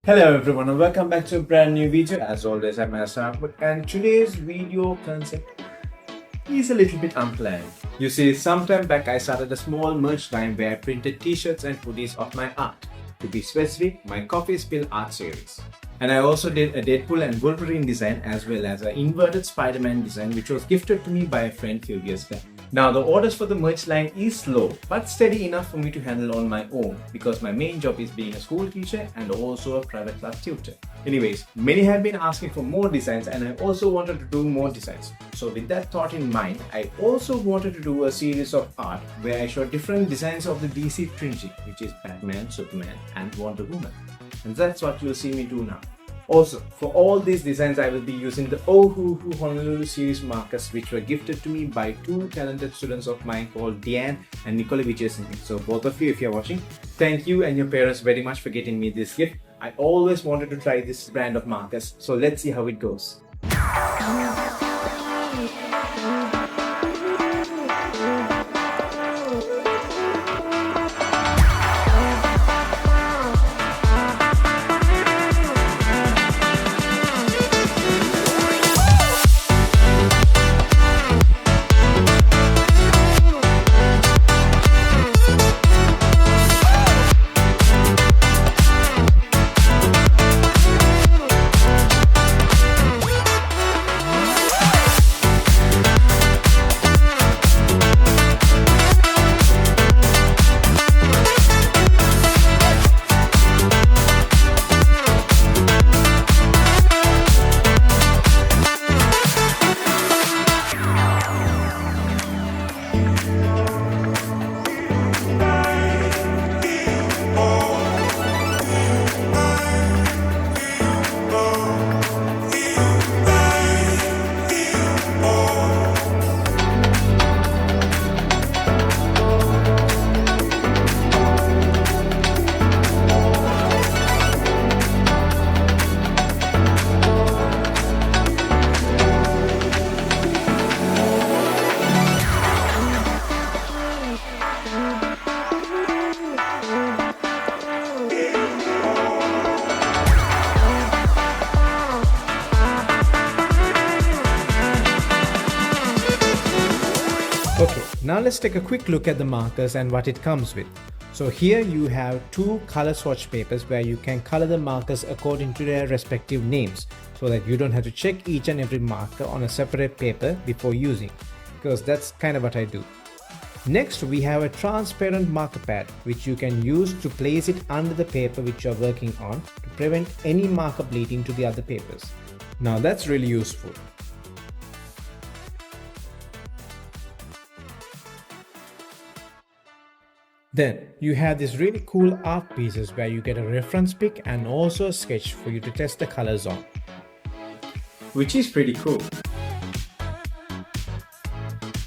Hello everyone and welcome back to a brand new video. As always, I'm Arista, and today's video concept is a little bit unplanned. You see, sometime back I started a small merch line where I printed t-shirts and hoodies of my art. To be specific, my Coffee Spill art series. And I also did a Deadpool and Wolverine design as well as an inverted Spider-Man design which was gifted to me by a friend few years back. Now the orders for the merch line is slow but steady enough for me to handle on my own because my main job is being a school teacher and also a private class tutor. Anyways, many have been asking for more designs and I also wanted to do more designs. So with that thought in mind, I also wanted to do a series of art where I show different designs of the DC Trinity, which is Batman, Superman and Wonder Woman. And that's what you'll see me do now. Also, for all these designs I will be using the Ohuhu Honolulu series markers which were gifted to me by two talented students of mine called Dianne and Nikolee Wijesinghe. So both of you, if you're watching, thank you and your parents very much for getting me this gift. I always wanted to try this brand of markers, so let's see how it goes. Okay, now let's take a quick look at the markers and what it comes with. So here you have two color swatch papers where you can color the markers according to their respective names so that you don't have to check each and every marker on a separate paper before using, because that's kind of what I do. Next, we have a transparent marker pad which you can use to place it under the paper which you're working on to prevent any marker bleeding to the other papers. Now that's really useful. Then you have these really cool art pieces where you get a reference pic and also a sketch for you to test the colors on, which is pretty cool.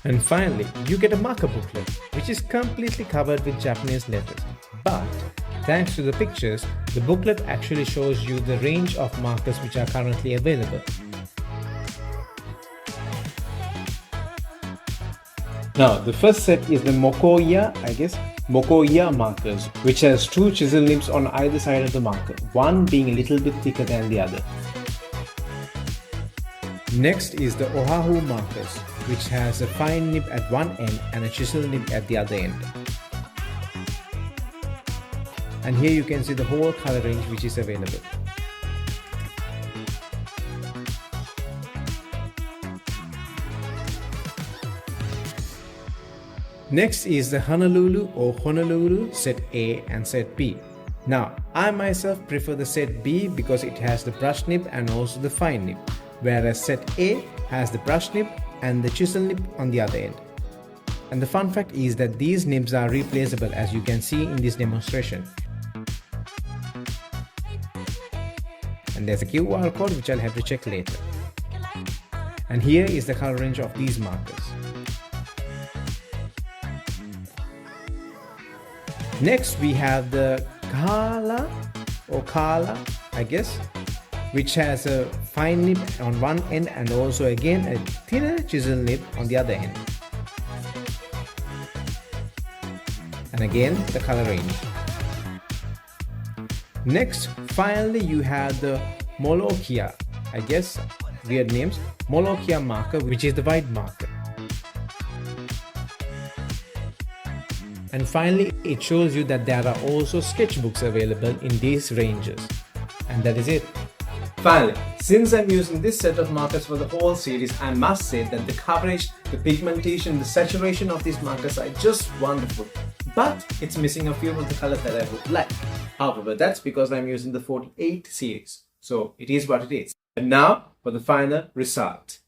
And finally, you get a marker booklet which is completely covered with Japanese letters. But thanks to the pictures, the booklet actually shows you the range of markers which are currently available. Now the first set is the Mokoya markers, which has two chisel nibs on either side of the marker, one being a little bit thicker than the other. Next is the Ohuhu markers, which has a fine nib at one end and a chisel nib at the other end. And here you can see the whole color range which is available. Next is the Honolulu or Honolulu Set A and Set B. Now, I myself prefer the Set B because it has the brush nib and also the fine nib, whereas Set A has the brush nib and the chisel nib on the other end. And the fun fact is that these nibs are replaceable, as you can see in this demonstration. And there's a QR code which I'll have to check later. And here is the color range of these markers. Next we have the Kala, I guess, which has a fine nib on one end and also again a thinner chisel nib on the other end. And again the color range. Next, finally, you have the Molokia, I guess weird names, Molokia marker, which is the white marker. And finally, it shows you that there are also sketchbooks available in these ranges. And that is it. Finally, since I'm using this set of markers for the whole series, I must say that the coverage, the pigmentation, the saturation of these markers are just wonderful. But it's missing a few of the colors that I would like. However, that's because I'm using the 48 series. So it is what it is. And now for the final result.